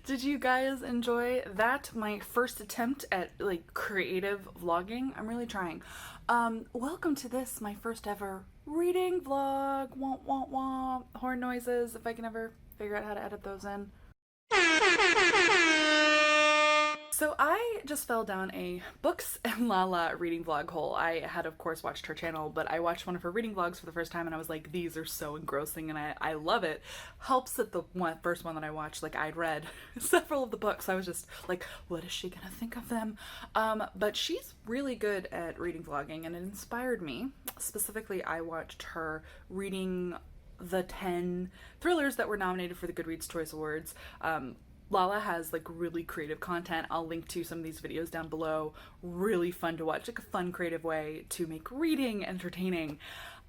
Did you guys enjoy that? My first attempt at like creative vlogging. I'm really trying. Welcome to this, my first ever reading vlog. Womp womp womp. Horn noises, if I can ever figure out how to edit those in. So I just fell down a Books and Lala reading vlog hole. I had of course watched her channel, but I watched one of her reading vlogs for the first time and I was like, these are so engrossing and I love it. Helps that the first one that I watched, like I'd read several of the books. I was just like, what is she gonna think of them? But she's really good at reading vlogging and it inspired me. Specifically, I watched her reading the 10 thrillers that were nominated for the Goodreads Choice Awards. Lala has like really creative content. I'll link to some of these videos down below. Really fun to watch, like a fun creative way to make reading entertaining.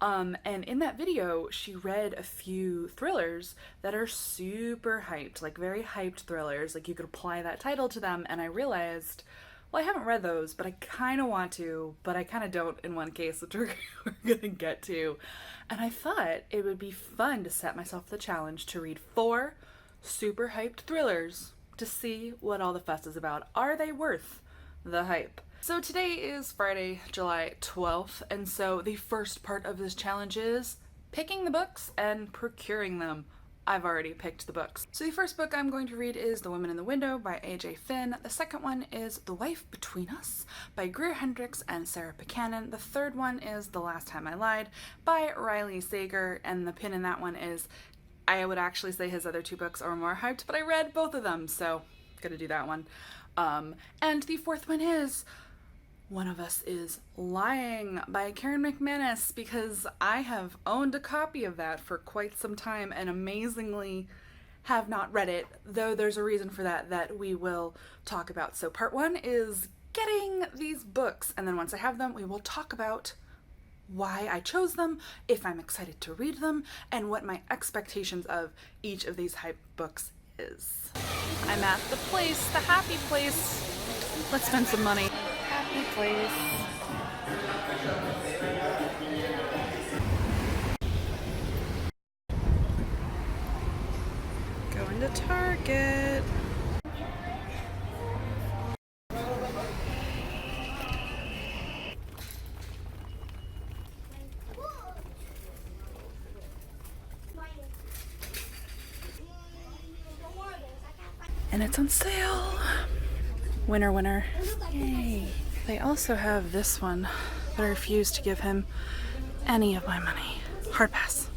And in that video, she read a few thrillers that are super hyped, like very hyped thrillers. Like you could apply that title to them and I realized, well, I haven't read those, but I kind of want to, but I kind of don't in one case, which we're gonna get to. And I thought it would be fun to set myself the challenge to read 4 super hyped thrillers to see what all the fuss is about. Are they worth the hype? So today is Friday, July 12th, and so the first part of this challenge is picking the books and procuring them. I've already picked the books. So the first book I'm going to read is The Woman in the Window by A.J. Finn. The second one is The Wife Between Us by Greer Hendricks and Sarah Buchanan. The third one is The Last Time I Lied by Riley Sager, and the pin in that one is, I would actually say his other 2 books are more hyped, but I read both of them, so gonna do that one. And the fourth one is One of Us is Lying by Karen McManus, because I have owned a copy of that for quite some time and amazingly have not read it, though there's a reason for that that we will talk about. So part 1 is getting these books, and then once I have them, we will talk about why I chose them, if I'm excited to read them, and what my expectations of each of these hype books is. I'm at the place, the happy place. Let's spend some money. Happy place. Going to Target. And it's on sale. Winner, winner. Yay. They also have this one, but I refuse to give him any of my money. Hard pass.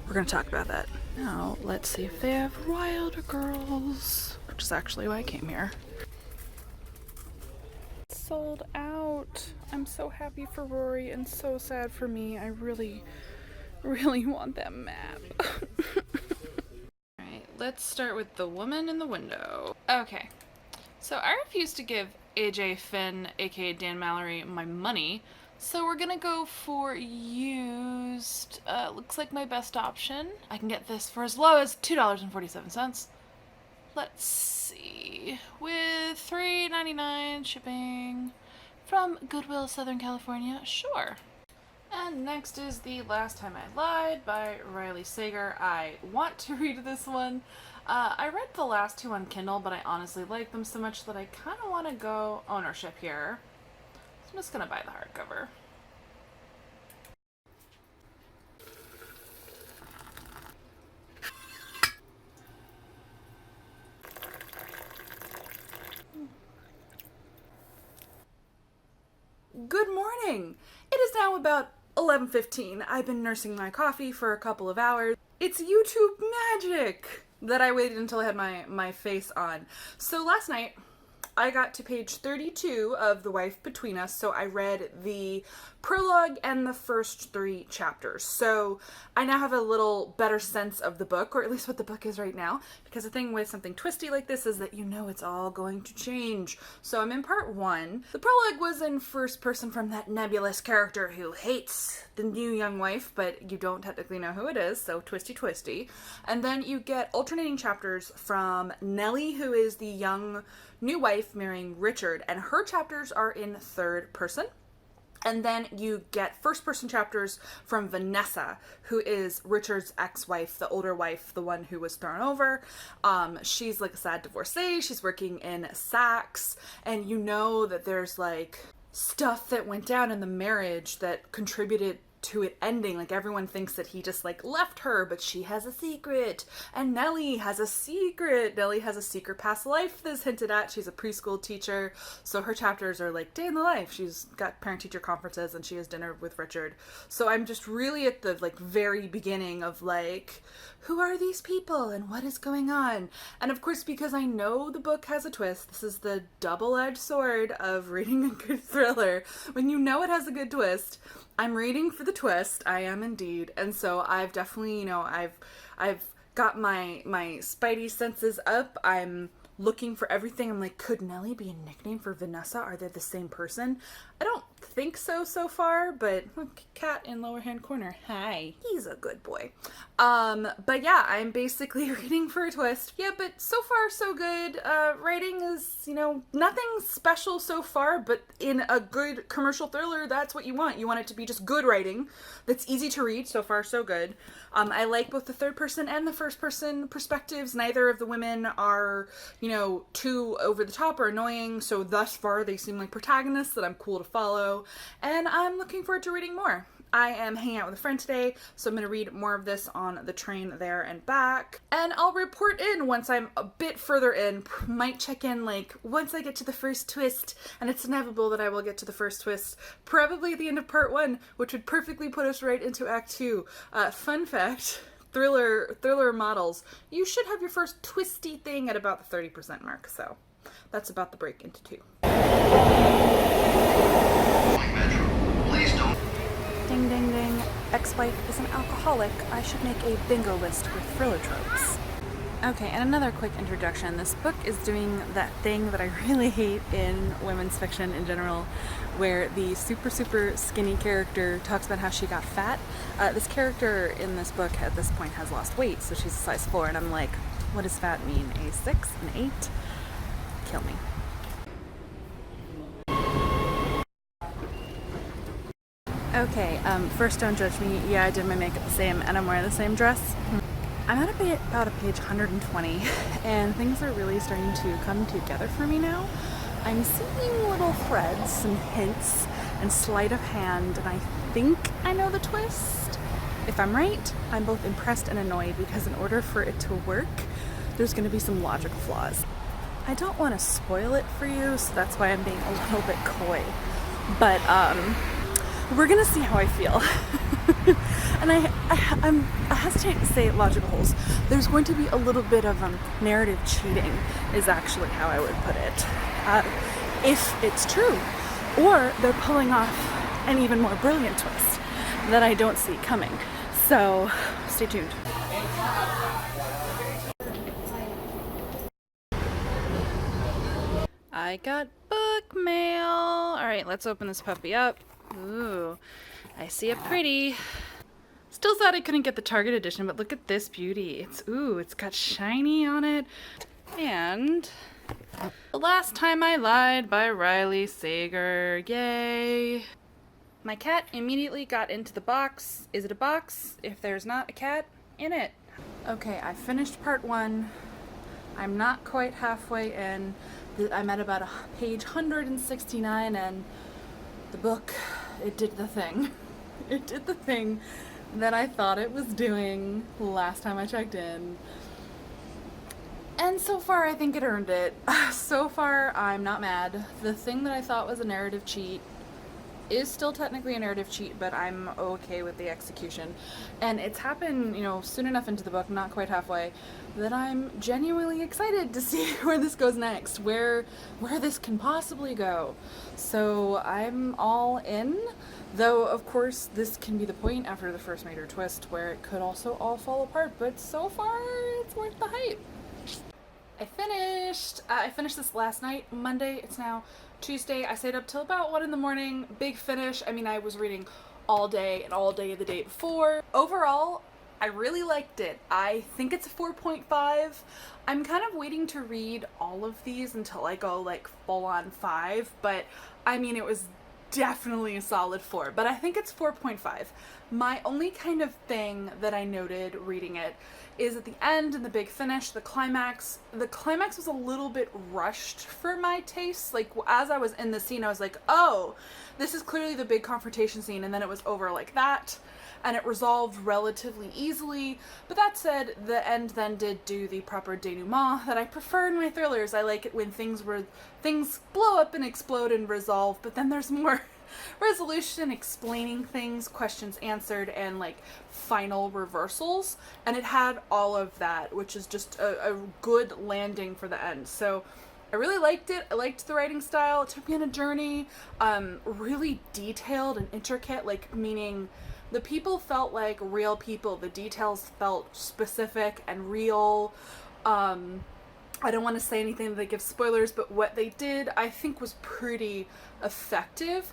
We're gonna talk about that. Now, let's see if they have Wilder Girls, which is actually why I came here. Sold out. I'm so happy for Rory and so sad for me. I really, really want that map. Let's start with The Woman in the Window. Okay, so I refuse to give AJ Finn, aka Dan Mallory, my money, so we're gonna go for used. Looks like my best option. I can get this for as low as $2.47. Let's see, with $3.99 shipping from Goodwill, Southern California. Sure. And next is The Last Time I Lied by Riley Sager. I want to read this one. I read the last 2 on Kindle, but I honestly like them so much that I kind of want to go ownership here. So I'm just going to buy the hardcover. Good morning! It is now about 11:15. I've been nursing my coffee for a couple of hours. It's YouTube magic that I waited until I had my face on. So last night, I got to page 32 of The Wife Between Us, so I read the prologue and the first 3 chapters. So I now have a little better sense of the book, or at least what the book is right now, because the thing with something twisty like this is that you know it's all going to change. So I'm in part 1. The prologue was in first person from that nebulous character who hates the new young wife, but you don't technically know who it is, so twisty twisty. And then you get alternating chapters from Nellie, who is the young new wife marrying Richard, and her chapters are in third person. And then you get first-person chapters from Vanessa, who is Richard's ex-wife, the older wife, the one who was thrown over. She's like a sad divorcee. She's working in Saks, and you know that there's like stuff that went down in the marriage that contributed to it ending. Like, everyone thinks that he just like left her, but she has a secret, and Nellie has a secret. Nellie has a secret past life that's hinted at. She's a preschool teacher, so her chapters are like day in the life. She's got parent teacher conferences and she has dinner with Richard. So I'm just really at the like very beginning of like, who are these people and what is going on? And of course, because I know the book has a twist, this is the double-edged sword of reading a good thriller. When you know it has a good twist, I'm reading for the twist. I am indeed. And so I've definitely, you know, I've got my spidey senses up. I'm looking for everything. I'm like, could Nellie be a nickname for Vanessa? Are they the same person? I don't think so far, but look, cat in lower hand corner. Hi. He's a good boy. But yeah, I'm basically reading for a twist. Yeah, but so far so good. Writing is, you know, nothing special so far, but in a good commercial thriller, that's what you want. You want it to be just good writing that's easy to read. So far so good. I like both the third person and the first person perspectives. Neither of the women are, you know, too over the top or annoying. So thus far they seem like protagonists that I'm cool to follow, and I'm looking forward to reading more. I am hanging out with a friend today, so I'm going to read more of this on the train there and back. And I'll report in once I'm a bit further in. Might check in like once I get to the first twist, and it's inevitable that I will get to the first twist, probably at the end of part 1, which would perfectly put us right into act 2. Fun fact, thriller models, you should have your first twisty thing at about the 30% mark, so that's about the break into 2. Ding ding ding. Ex-wife is an alcoholic. I should make a bingo list with thriller tropes. Okay, and another quick introduction. This book is doing that thing that I really hate in women's fiction in general, where the super skinny character talks about how she got fat. This character in this book at this point has lost weight, so she's a size 4, and I'm like, what does fat mean? A 6? An 8? Kill me. Okay, first don't judge me. Yeah, I did my makeup the same and I'm wearing the same dress. I'm at about a page 120 and things are really starting to come together for me now. I'm seeing little threads and hints and sleight of hand, and I think I know the twist. If I'm right, I'm both impressed and annoyed because in order for it to work, there's going to be some logical flaws. I don't want to spoil it for you, so that's why I'm being a little bit coy. But, we're gonna see how I feel. And I'm hesitant to say logical holes. There's going to be a little bit of narrative cheating is actually how I would put it. If it's true. Or they're pulling off an even more brilliant twist that I don't see coming. So stay tuned. I got book mail. All right, let's open this puppy up. Ooh, I see a pretty. Still thought I couldn't get the Target edition, but look at this beauty. It's got shiny on it. And The Last Time I Lied by Riley Sager. Yay. My cat immediately got into the box. Is it a box if there's not a cat in it? Okay, I finished part 1. I'm not quite halfway in. I'm at about page 169, and the book, it did the thing. It did the thing that I thought it was doing last time I checked in. And so far, I think it earned it. So far, I'm not mad. The thing that I thought was a narrative cheat is still technically a narrative cheat, but I'm okay with the execution. And it's happened, you know, soon enough into the book, not quite halfway, that I'm genuinely excited to see where this goes next, where this can possibly go. So I'm all in, though of course this can be the point after the first major twist where it could also all fall apart, but so far it's worth the hype. I finished this last night, Monday. It's now Tuesday. I stayed up till about 1 in the morning. Big finish. I mean, I was reading all day and all day the day before. Overall, I really liked it. I think it's a 4.5. I'm kind of waiting to read all of these until I go like full on 5, but I mean, it was definitely a solid 4, but I think it's 4.5. My only kind of thing that I noted reading it is at the end and the big finish, the climax. The climax was a little bit rushed for my taste. Like, as I was in the scene, I was like, oh, this is clearly the big confrontation scene, and then it was over like that. And it resolved relatively easily. But that said, the end then did do the proper denouement that I prefer in my thrillers. I like it when things blow up and explode and resolve, but then there's more resolution, explaining things, questions answered, and like final reversals. And it had all of that, which is just a good landing for the end. So I really liked it. I liked the writing style. It took me on a journey. Really detailed and intricate, like, meaning the people felt like real people. The details felt specific and real. I don't want to say anything that gives spoilers, but what they did, I think, was pretty effective.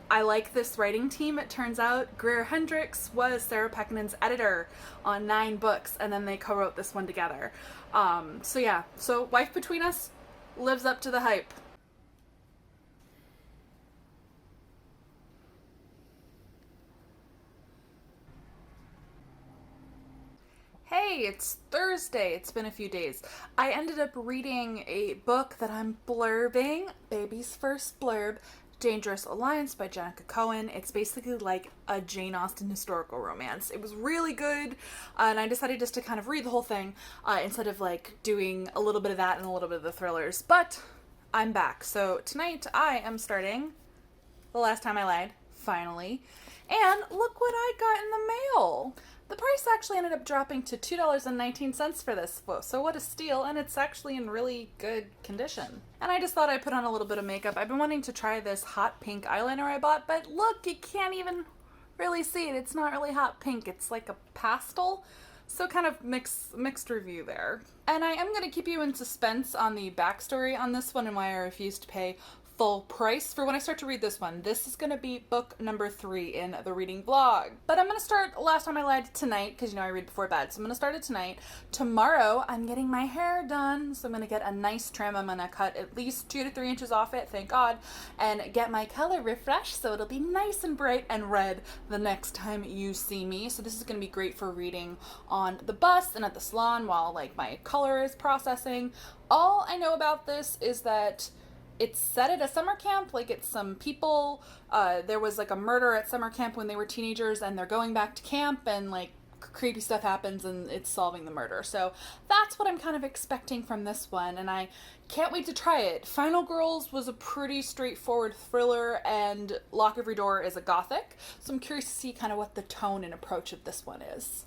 I like this writing team. It turns out Greer Hendricks was Sarah Pekkanen's editor on 9 books, and then they co-wrote this one together. So yeah, so Wife Between Us lives up to the hype. Hey, it's Thursday. It's been a few days. I ended up reading a book that I'm blurbing, baby's first blurb, Dangerous Alliance by Jenica Cohen. It's basically like a Jane Austen historical romance. It was really good, and I decided just to kind of read the whole thing instead of like doing a little bit of that and a little bit of the thrillers. But I'm back. So tonight I am starting The Last Time I Lied, finally. And look what I got in the mail. The price actually ended up dropping to $2.19 for this book, so what a steal, and it's actually in really good condition. And I just thought I'd put on a little bit of makeup. I've been wanting to try this hot pink eyeliner I bought, but look, you can't even really see it. It's not really hot pink, it's like a pastel. So kind of mixed review there. And I am going to keep you in suspense on the backstory on this one and why I refused to pay full price for when I start to read this one. This is going to be book number 3 in the reading vlog. But I'm going to start Last Time I Lied tonight, because you know I read before bed, so I'm going to start it tonight. Tomorrow I'm getting my hair done, so I'm going to get a nice trim. I'm going to cut at least 2 to 3 inches off it, thank God, and get my color refreshed so it'll be nice and bright and red the next time you see me. So this is going to be great for reading on the bus and at the salon while like my color is processing. All I know about this is that it's set at a summer camp, like it's some people, there was like a murder at summer camp when they were teenagers, and they're going back to camp, and like creepy stuff happens and it's solving the murder. So that's what I'm kind of expecting from this one, and I can't wait to try it. Final Girls was a pretty straightforward thriller, and Lock Every Door is a gothic, so I'm curious to see kind of what the tone and approach of this one is.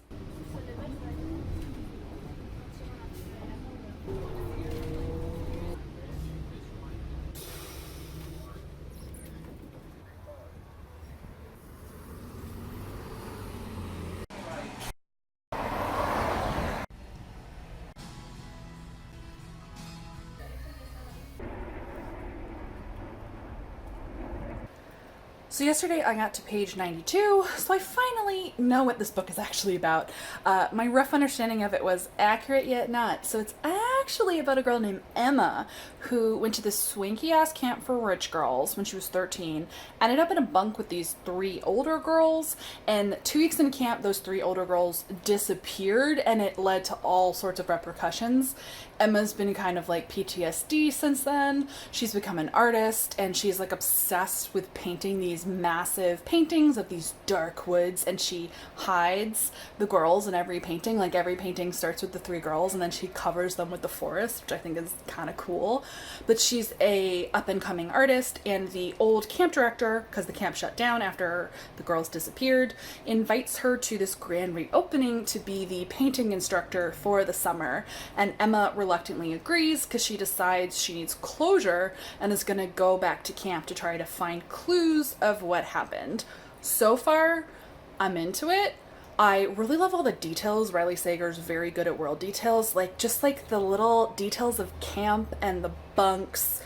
So yesterday I got to page 92, so I finally know what this book is actually about. My rough understanding of it was accurate yet not. So it's actually about a girl named Emma who went to this swanky-ass camp for rich girls when she was 13, ended up in a bunk with these 3 older girls, and 2 weeks in camp those 3 older girls disappeared, and it led to all sorts of repercussions. Emma's been kind of like PTSD since then. She's become an artist, and she's like obsessed with painting these massive paintings of these dark woods, and she hides the girls in every painting. Like every painting starts with the 3 girls and then she covers them with the forest, which I think is kind of cool. But she's a up-and-coming artist, and the old camp director, because the camp shut down after the girls disappeared, invites her to this grand reopening to be the painting instructor for the summer. And Emma reluctantly agrees because she decides she needs closure and is going to go back to camp to try to find clues of what happened. So far, I'm into it. I really love all the details. Riley Sager's very good at world details, like just like the little details of camp and the bunks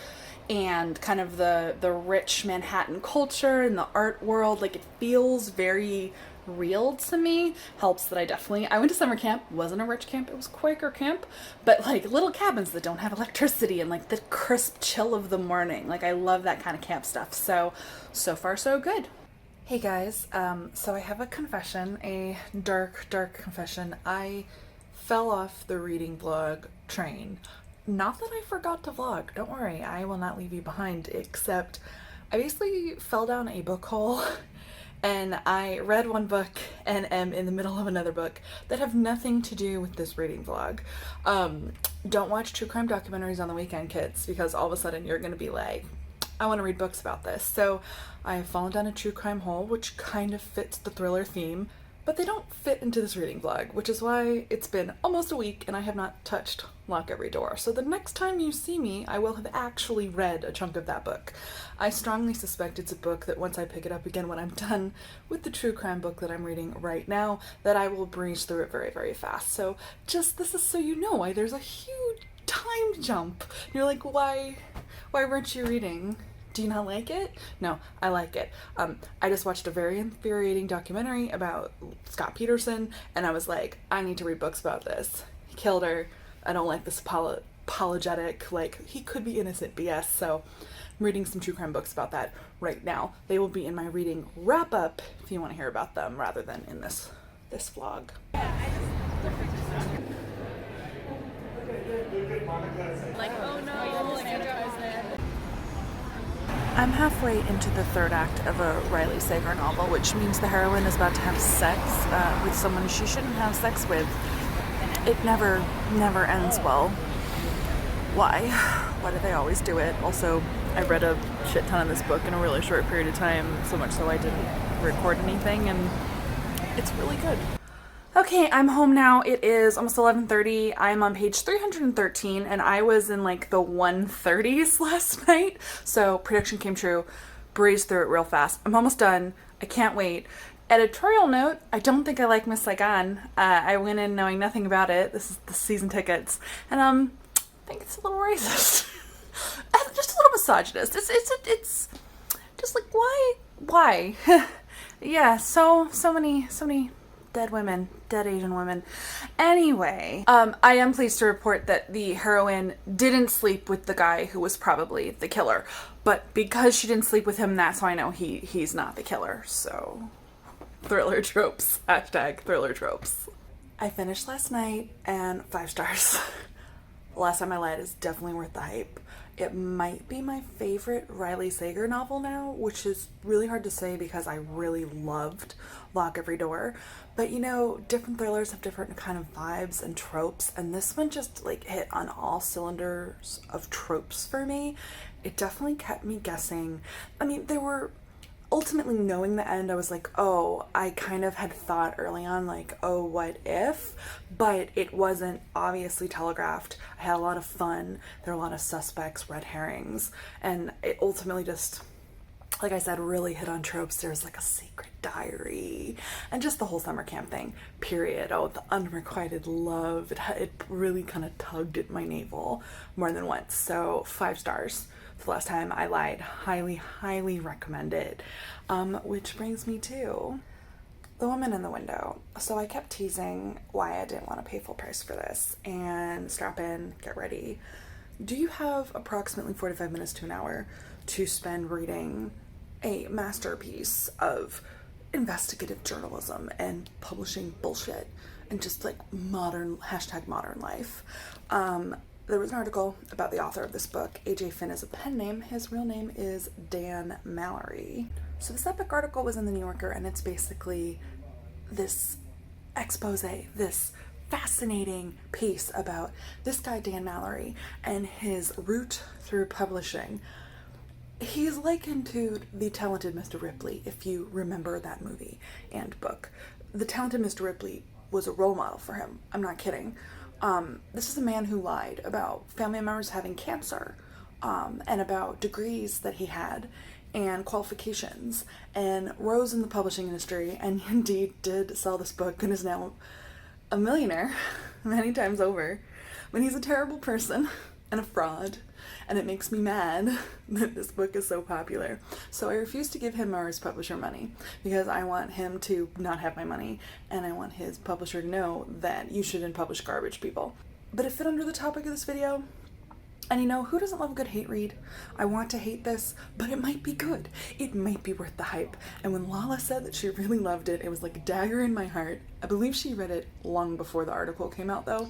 and kind of the rich Manhattan culture and the art world. Like it feels very real to me. Helps that I went to summer camp, wasn't a rich camp, it was Quaker camp, but like little cabins that don't have electricity and like the crisp chill of the morning. Like I love that kind of camp stuff. So far so good. Hey guys, so I have a confession, a dark confession. I fell off the reading vlog train. Not that I forgot to vlog, don't worry, I will not leave you behind, except I basically fell down a book hole and I read one book and am in the middle of another book that have nothing to do with this reading vlog. Don't watch true crime documentaries on the weekend, kids, because all of a sudden you're gonna be like, I want to read books about this. So I have fallen down a true crime hole, which kind of fits the thriller theme, but they don't fit into this reading vlog, which is why it's been almost a week and I have not touched Lock Every Door. So the next time you see me, I will have actually read a chunk of that book. I strongly suspect it's a book that once I pick it up again when I'm done with the true crime book that I'm reading right now, that I will breeze through it very, very fast. So just this is so you know why there's a huge time jump. You're like, why weren't you reading? Do you not like it? No, I like it. I just watched a very infuriating documentary about Scott Peterson, and I was like, I need to read books about this. He killed her. I don't like this apologetic, like, he could be innocent BS, so I'm reading some true crime books about that right now. They will be in my reading wrap-up if you want to hear about them, rather than in this vlog. Like, oh no, I'm halfway into the third act of a Riley Sager novel, which means the heroine is about to have sex with someone she shouldn't have sex with. It never ends well. Why? Why do they always do it? Also, I read a shit ton of this book in a really short period of time, so much so I didn't record anything, and it's really good. Okay, I'm home now. It is almost 11:30. I'm on page 313 and I was in like the 130s last night. So prediction came true. Breezed through it real fast. I'm almost done. I can't wait. Editorial note, I don't think I like Miss Saigon. I went in knowing nothing about it. This is the season tickets. And I think it's a little racist. Just a little misogynist. It's just like, why? Yeah, so many dead women, dead Asian women. Anyway, I am pleased to report that the heroine didn't sleep with the guy who was probably the killer. But because she didn't sleep with him, that's how I know he's not the killer. So, thriller tropes. Hashtag thriller tropes. I finished last night and 5 stars. The Last Time I Lied is definitely worth the hype. It might be my favorite Riley Sager novel now, which is really hard to say because I really loved Lock Every Door. But you know, different thrillers have different kind of vibes and tropes, and this one just like hit on all cylinders of tropes for me. It definitely kept me guessing. I mean, there were ultimately, knowing the end, I was like, oh, I kind of had thought early on, like, oh, what if? But it wasn't obviously telegraphed. I had a lot of fun. There were a lot of suspects, red herrings, and it ultimately just, like I said, really hit on tropes. There's like a secret diary and just the whole summer camp thing, period. Oh, the unrequited love. It really kind of tugged at my navel more than once. So 5 stars. The Last Time I Lied. Highly recommend it. Which brings me to The Woman in the Window. So I kept teasing why I didn't want to pay full price for this, and strap in, get ready. Do you have approximately 45 minutes to an hour to spend reading a masterpiece of investigative journalism and publishing bullshit and just like modern life? There was an article about the author of this book. AJ Finn is a pen name. His real name is Dan Mallory. So this epic article was in the New Yorker, and it's basically this expose, this fascinating piece about this guy Dan Mallory and his route through publishing. He's likened to the talented Mr. Ripley, if you remember that movie and book. The talented Mr. Ripley was a role model for him. I'm not kidding. This is a man who lied about family members having cancer, and about degrees that he had and qualifications, and rose in the publishing industry, and indeed did sell this book and is now a millionaire many times over. But he's a terrible person. and a fraud, and it makes me mad that this book is so popular. So I refuse to give him or his publisher money because I want him to not have my money, and I want his publisher to know that you shouldn't publish garbage, people. But it fit under the topic of this video. And you know, who doesn't love a good hate read? I want to hate this, but it might be good. It might be worth the hype. And when Lala said that she really loved it, it was like a dagger in my heart. I believe she read it long before the article came out though.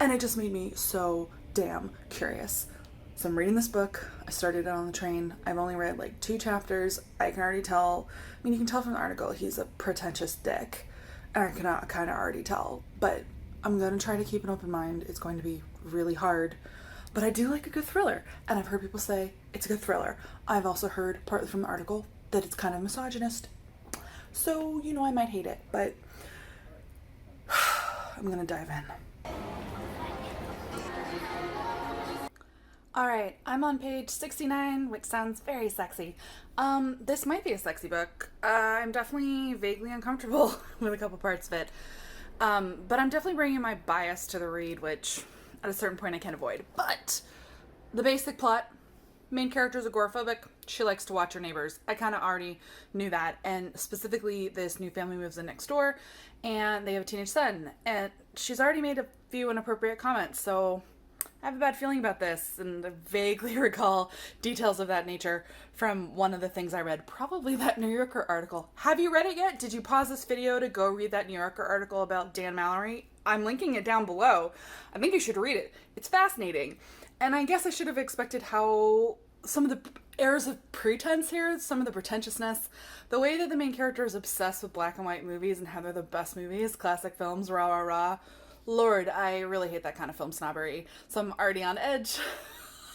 And it just made me so damn curious. So I'm reading this book. I started it on the train. I've only read like 2 chapters. I can already tell, I mean, you can tell from the article, he's a pretentious dick. And I can kind of already tell, but I'm going to try to keep an open mind. It's going to be really hard. But I do like a good thriller, and I've heard people say it's a good thriller. I've also heard, partly from the article, that it's kind of misogynist. So, you know, I might hate it, but I'm gonna dive in. Alright, I'm on page 69, which sounds very sexy. This might be a sexy book. I'm definitely vaguely uncomfortable with a couple parts of it. But I'm definitely bringing my bias to the read, which at a certain point I can't avoid. But the basic plot, main character is agoraphobic. She likes to watch her neighbors. I kind of already knew that. And specifically, this new family moves in next door and they have a teenage son. And she's already made a few inappropriate comments. So I have a bad feeling about this, and I vaguely recall details of that nature from one of the things I read, probably that New Yorker article. Have you read it yet? Did you pause this video to go read that New Yorker article about Dan Mallory? I'm linking it down below. I think you should read it. It's fascinating. And I guess I should have expected how some of the airs of pretense here, some of the pretentiousness, the way that the main character is obsessed with black and white movies and how they're the best movies, classic films, rah rah rah. Lord, I really hate that kind of film snobbery, so I'm already on edge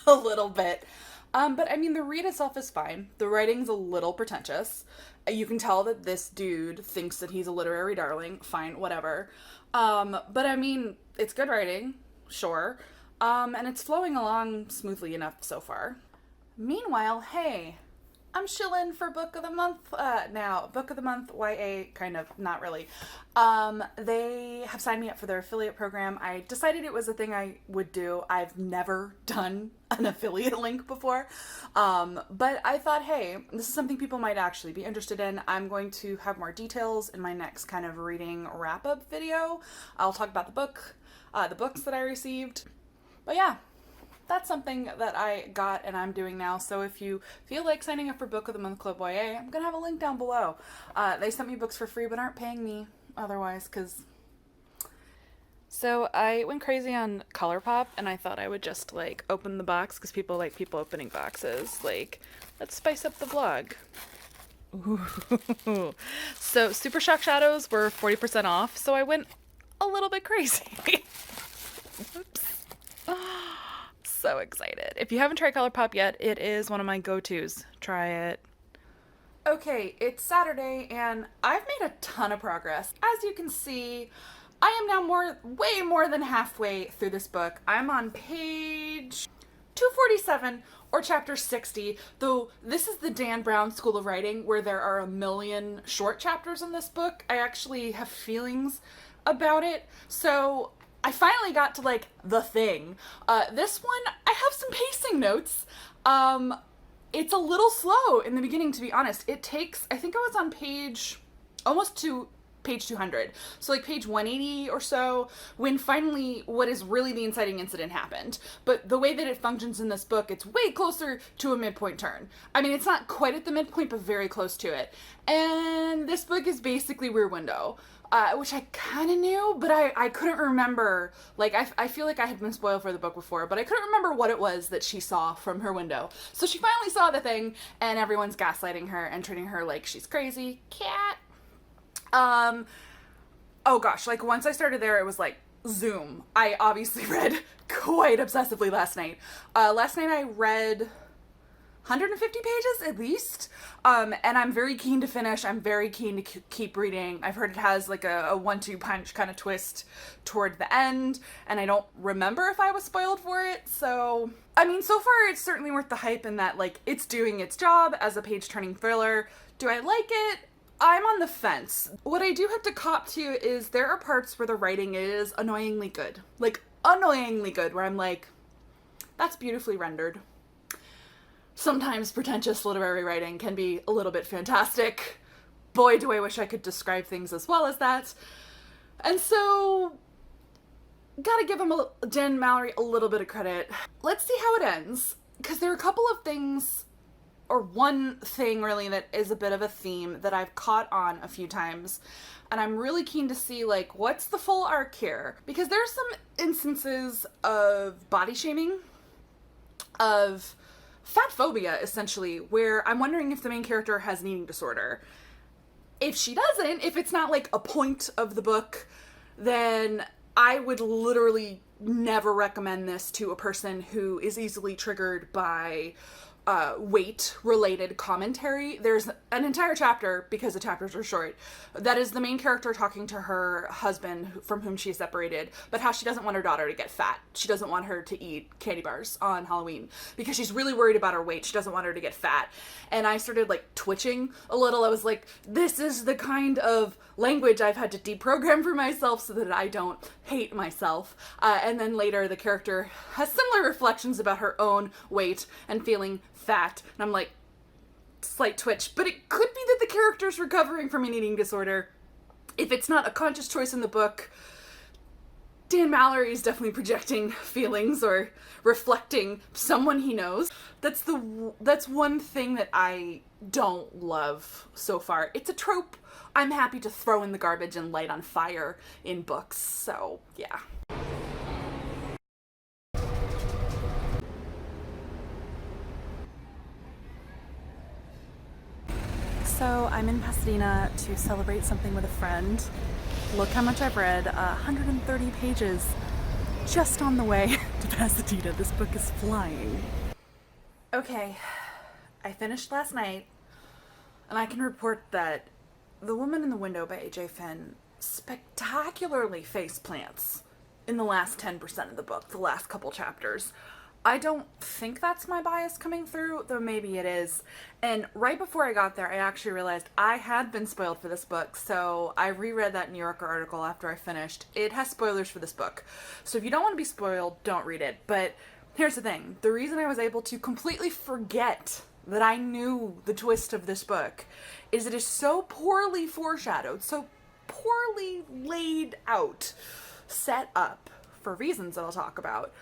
a little bit. But I mean, the read itself is fine. The writing's a little pretentious. You can tell that this dude thinks that he's a literary darling. Fine, whatever. But I mean, it's good writing, sure. And it's flowing along smoothly enough so far. Meanwhile, hey, I'm shilling for Book of the Month now. Book of the Month, YA, kind of, not really. They have signed me up for their affiliate program. I decided it was a thing I would do. I've never done an affiliate link before. But I thought, hey, this is something people might actually be interested in. I'm going to have more details in my next kind of reading wrap-up video. I'll talk about the books that I received. But yeah. That's something that I got and I'm doing now. So if you feel like signing up for Book of the Month Club YA, I'm going to have a link down below. They sent me books for free but aren't paying me otherwise because... So I went crazy on ColourPop and I thought I would just like open the box because people like people opening boxes. Like, let's spice up the vlog. Ooh. So Super Shock Shadows were 40% off, so I went a little bit crazy. Oops. So excited. If you haven't tried ColourPop yet, it is one of my go-tos. Try it. Okay, it's Saturday and I've made a ton of progress. As you can see, I am now way more than halfway through this book. I'm on page 247 or chapter 60, though this is the Dan Brown School of Writing where there are a million short chapters in this book. I actually have feelings about it. So I finally got to, like, the thing. This one, I have some pacing notes. It's a little slow in the beginning, to be honest. It takes, I think I was on almost to page 200. So, like, page 180 or so, when finally what is really the inciting incident happened. But the way that it functions in this book, it's way closer to a midpoint turn. I mean, it's not quite at the midpoint, but very close to it. And this book is basically Rear Window. Which I kind of knew, but I couldn't remember. Like, I feel like I had been spoiled for the book before, but I couldn't remember what it was that she saw from her window. So she finally saw the thing, and everyone's gaslighting her and treating her like she's crazy. Cat. Oh gosh, like, once I started there, it was like, zoom. I obviously read quite obsessively last night. Last night I read 150 pages at least, and I'm very keen to finish. I'm very keen to keep reading. I've heard it has like a 1-2 punch kind of twist toward the end, and I don't remember if I was spoiled for it, so... I mean, so far it's certainly worth the hype in that, like, it's doing its job as a page-turning thriller. Do I like it? I'm on the fence. What I do have to cop to is there are parts where the writing is annoyingly good. Like, annoyingly good, where I'm like, That's beautifully rendered. Sometimes pretentious literary writing can be a little bit fantastic. Boy, do I wish I could describe things as well as that. And so, gotta give Dan Mallory a little bit of credit. Let's see how it ends, because there are a couple of things, or one thing really, that is a bit of a theme that I've caught on a few times, and I'm really keen to see, like, what's the full arc here? Because there's some instances of body shaming, of fat phobia, essentially, where I'm wondering if the main character has an eating disorder. If she doesn't, if it's not like a point of the book, then I would literally never recommend this to a person who is easily triggered by weight-related commentary. There's an entire chapter, because the chapters are short, that is the main character talking to her husband from whom she is separated, but how she doesn't want her daughter to get fat. She doesn't want her to eat candy bars on Halloween because she's really worried about her weight. She doesn't want her to get fat. And I started like twitching a little. I was like, this is the kind of language I've had to deprogram for myself so that I don't hate myself. And then later the character has similar reflections about her own weight and feeling fat. And I'm like, slight twitch. But it could be that the character's recovering from an eating disorder. If it's not a conscious choice in the book, Dan Mallory is definitely projecting feelings or reflecting someone he knows. That's one thing that I don't love so far. It's a trope I'm happy to throw in the garbage and light on fire in books. So, yeah. So I'm in Pasadena to celebrate something with a friend. Look how much I've read, 130 pages just on the way to Pasadena. This book is flying. Okay, I finished last night, and I can report that The Woman in the Window by A.J. Finn spectacularly face plants in the last 10% of the book, the last couple chapters. I don't think that's my bias coming through, though maybe it is. And right before I got there, I actually realized I had been spoiled for this book, so I reread that New Yorker article after I finished. It has spoilers for this book. So if you don't want to be spoiled, don't read it. But here's the thing. The reason I was able to completely forget that I knew the twist of this book is it is so poorly foreshadowed, so poorly laid out, set up, for reasons that I'll talk about.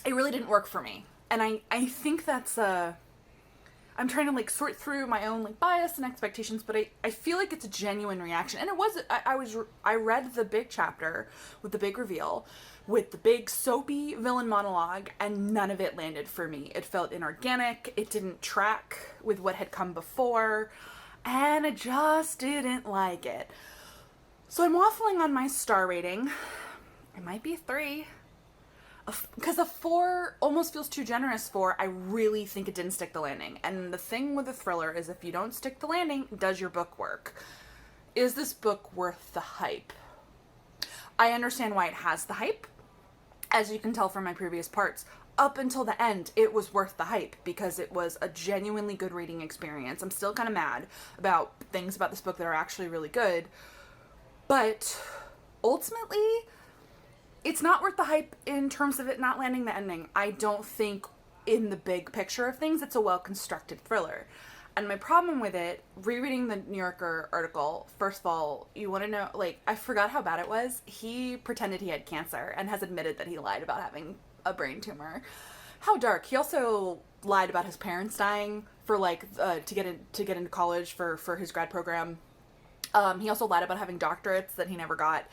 It really didn't work for me. And I think that's I'm trying to like sort through my own like bias and expectations, but I feel like it's a genuine reaction. And it was, I read the big chapter with the big reveal, with the big soapy villain monologue, and none of it landed for me. It felt inorganic, it didn't track with what had come before, and I just didn't like it. So I'm waffling on my star rating. It might be a 3. Because a 4 almost feels too generous for, I really think it didn't stick the landing. And the thing with a thriller is if you don't stick the landing, does your book work? Is this book worth the hype? I understand why it has the hype. As you can tell from my previous parts, up until the end, it was worth the hype because it was a genuinely good reading experience. I'm still kind of mad about things about this book that are actually really good. But ultimately, it's not worth the hype in terms of it not landing the ending. I don't think in the big picture of things, it's a well-constructed thriller. And my problem with it, rereading the New Yorker article, first of all, you want to know, like, I forgot how bad it was. He pretended he had cancer and has admitted that he lied about having a brain tumor. How dark. He also lied about his parents dying for, like, to get into college for his grad program. He also lied about having doctorates that he never got.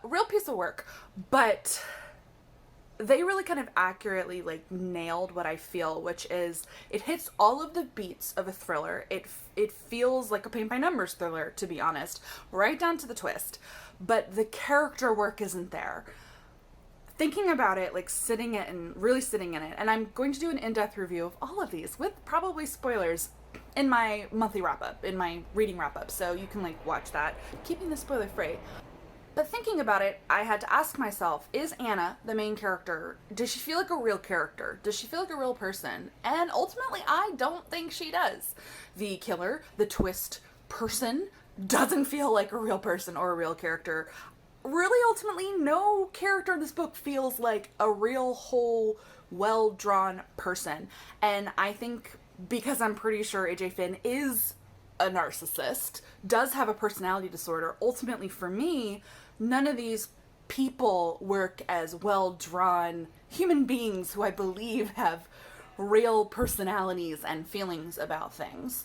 Real piece of work, but they really kind of accurately like nailed what I feel, which is it hits all of the beats of a thriller. It feels like a paint by numbers thriller, to be honest, right down to the twist, but the character work isn't there. Thinking about it, like really sitting in it, and I'm going to do an in-depth review of all of these with probably spoilers in my monthly wrap-up, in my reading wrap-up, so you can like watch that, keeping the spoiler free. But thinking about it, I had to ask myself, is Anna, the main character, does she feel like a real character? Does she feel like a real person? And ultimately, I don't think she does. The killer, the twist person, doesn't feel like a real person or a real character. really ultimately no character in this book feels like a real whole well-drawn person. And I think because I'm pretty sure AJ Finn is a narcissist, does have a personality disorder, ultimately for me, none of these people work as well-drawn human beings who I believe have real personalities and feelings about things.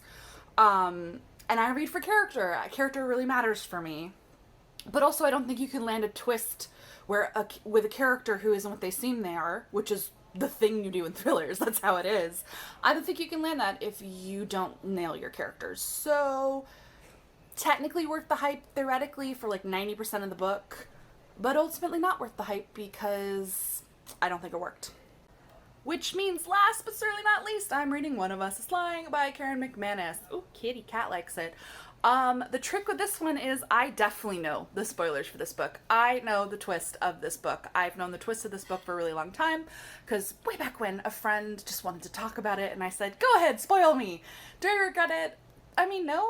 And I read for character. Character really matters for me. But also, I don't think you can land a twist where with a character who isn't what they seem they are, which is the thing you do in thrillers. That's how it is. I don't think you can land that if you don't nail your characters. So, technically worth the hype, theoretically, for like 90% of the book, but ultimately not worth the hype because I don't think it worked. Which means last but certainly not least, I'm reading One of Us is Lying by Karen McManus. Ooh, kitty cat likes it. The trick with this one is I definitely know the spoilers for this book. I know the twist of this book. I've known the twist of this book for a really long time because way back when a friend just wanted to talk about it and I said, go ahead, spoil me. Do I regret it? I mean, no,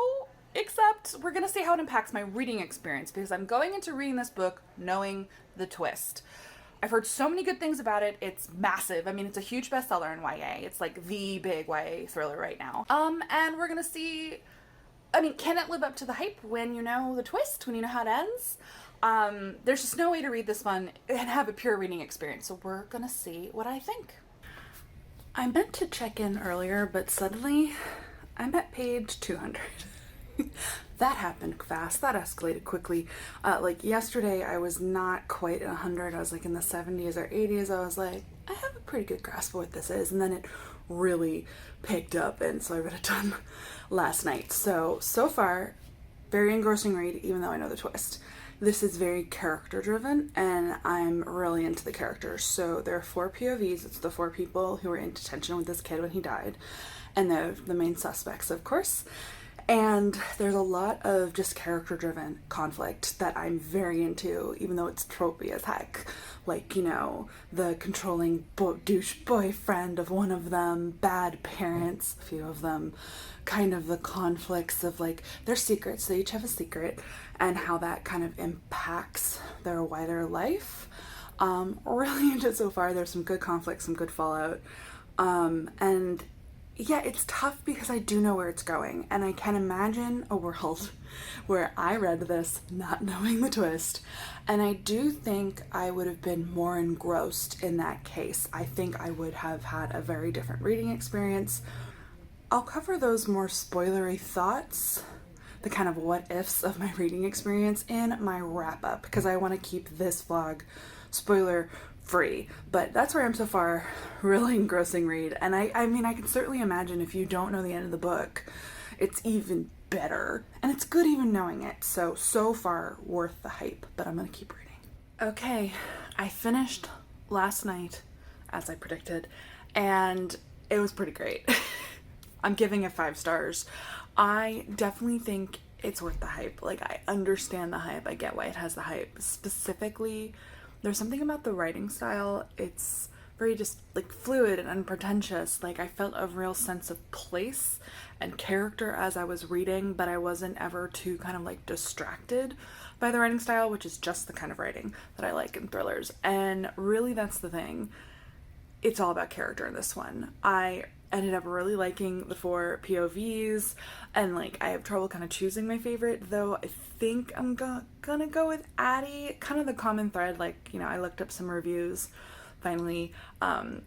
except we're going to see how it impacts my reading experience because I'm going into reading this book knowing the twist. I've heard so many good things about it. It's massive. I mean, it's a huge bestseller in YA. It's like the big YA thriller right now. And we're going to see... I mean, can it live up to the hype when you know the twist, when you know how it ends? There's just no way to read this one and have a pure reading experience, so we're gonna see what I think. I meant to check in earlier, but suddenly I'm at page 200. That happened fast. That escalated quickly. Like yesterday, I was not quite at 100. I was like in the 70s or 80s. I was like, I have a pretty good grasp of what this is. And then it really picked up. And so I read it done last night. So far, very engrossing read, even though I know the twist. This is very character driven and I'm really into the characters. So there are 4 POVs. It's the 4 people who were in detention with this kid when he died. And they're the main suspects, of course. And there's a lot of just character-driven conflict that I'm very into, even though it's tropey as heck. Like, you know, the controlling douche boyfriend of one of them, bad parents, a few of them, kind of the conflicts of, like, their secrets. They each have a secret, and how that kind of impacts their wider life. Really into it so far. There's some good conflict, some good fallout. And yeah, it's tough because I do know where it's going, and I can imagine a world where I read this not knowing the twist, and I do think I would have been more engrossed in that case. I think I would have had a very different reading experience. I'll cover those more spoilery thoughts, the kind of what ifs of my reading experience in my wrap up, because I want to keep this vlog spoiler free, but that's where I'm so far. Really engrossing read, and I mean, I can certainly imagine if you don't know the end of the book, it's even better, and it's good even knowing it. So far worth the hype, but I'm gonna keep reading. Okay, I finished last night as I predicted, and it was pretty great. I'm giving it 5 stars. I definitely think it's worth the hype. Like, I understand the hype. I get why it has the hype. Specifically, there's something about the writing style. It's very just like fluid and unpretentious. Like, I felt a real sense of place and character as I was reading, but I wasn't ever too kind of like distracted by the writing style, which is just the kind of writing that I like in thrillers. And really, that's the thing. It's all about character in this one. I ended up really liking the 4 POVs, and like I have trouble kind of choosing my favorite, though I think I'm gonna go with Addie. Kind of the common thread, like, you know, I looked up some reviews finally,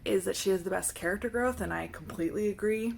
is that she has the best character growth, and I completely agree.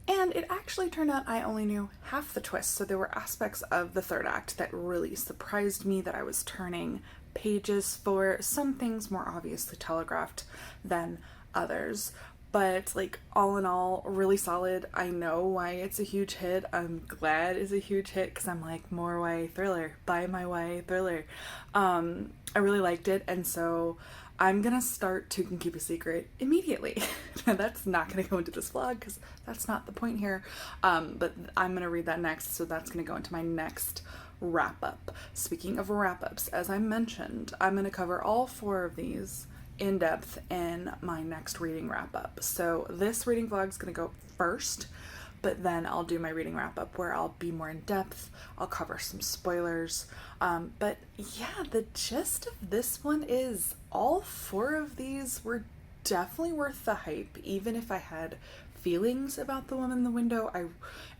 And it actually turned out I only knew half the twist, so there were aspects of the 3rd act that really surprised me, that I was turning pages for, some things more obviously telegraphed than others. But like, all in all, really solid. I know why it's a huge hit. I'm glad it's a huge hit because I'm like, more YA thriller, buy my YA thriller. I really liked it, and so I'm gonna start To Can Keep a Secret immediately. That's not gonna go into this vlog because that's not the point here, but I'm gonna read that next, so that's gonna go into my next wrap up. Speaking of wrap ups, as I mentioned, I'm gonna cover all 4 of these in depth in my next reading wrap up. So this reading vlog is gonna go first, but then I'll do my reading wrap up where I'll be more in depth, I'll cover some spoilers. But yeah, the gist of this one is all 4 of these were definitely worth the hype. Even if I had feelings about The Woman in the Window,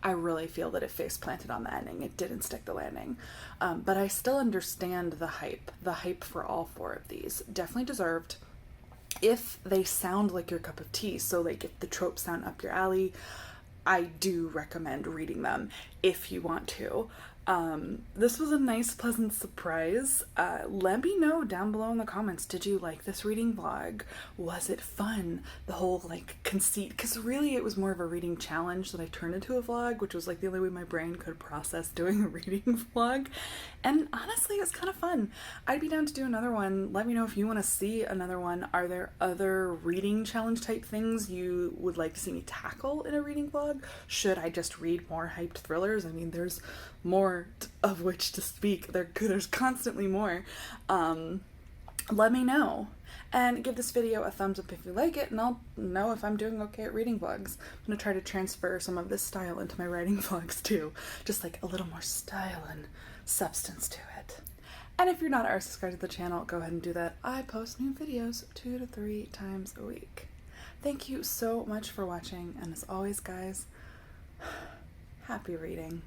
I really feel that it face planted on the ending. It didn't stick the landing. But I still understand the hype. The hype for all 4 of these. Definitely deserved. If they sound like your cup of tea, so like if the tropes sound up your alley, I do recommend reading them if you want to. This was a nice, pleasant surprise. Let me know down below in the comments, did you like this reading vlog? Was it fun? The whole like conceit, because really it was more of a reading challenge that I turned into a vlog, which was like the only way my brain could process doing a reading vlog. And honestly, it was kind of fun. I'd be down to do another one. Let me know if you want to see another one. Are there other reading challenge type things you would like to see me tackle in a reading vlog? Should I just read more hyped thrillers? I mean, there's more of which to speak. There's constantly more. Let me know. And give this video a thumbs up if you like it, and I'll know if I'm doing okay at reading vlogs. I'm gonna try to transfer some of this style into my writing vlogs too. Just like a little more style and substance to it. And if you're not already subscribed to the channel, go ahead and do that. I post new videos 2 to 3 times a week. Thank you so much for watching, and as always, guys, happy reading.